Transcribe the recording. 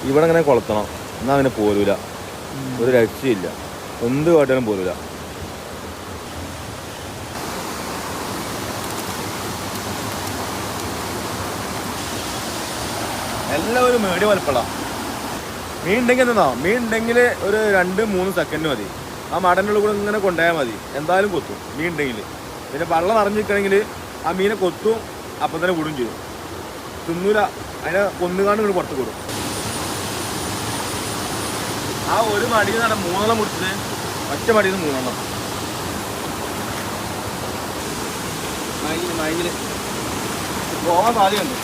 ഇവിടെ ഇങ്ങനെ കൊളത്തണം എന്നാൽ അവനെ പോരൂല, ഒരു രക്ഷയില്ല, എന്ത് കാട്ടാനും പോരൂല. എല്ലാവരും മേടി വലപ്പളാം. മീൻ ഉണ്ടെങ്കിൽ എന്താ, മീൻ ഉണ്ടെങ്കിൽ ഒരു 2-3 സെക്കൻഡ് മതി. ആ മടൻ്റെ ഉള്ളിൽ കൂടെ ഇങ്ങനെ കൊണ്ടുപോയാൽ മതി, എന്തായാലും കൊത്തും മീൻ ഉണ്ടെങ്കിൽ. പിന്നെ വെള്ളം നിറഞ്ഞിരിക്കണമെങ്കിൽ ആ മീനെ കൊത്തും, അപ്പം തന്നെ വിടും ചെയ്യും. തിന്നൂല, അതിനെ കൊന്നുകാണ്ട് ഇങ്ങോട്ട് പുറത്ത് കൊടുക്കും. ആ ഒരു മടിയിൽ നിന്നാണ് 3 മുടിച്ചത്, ഒറ്റ മടിയിൽ നിന്ന് 3. മൈനിൽ പോകാൻ സാധ്യതയുണ്ട്.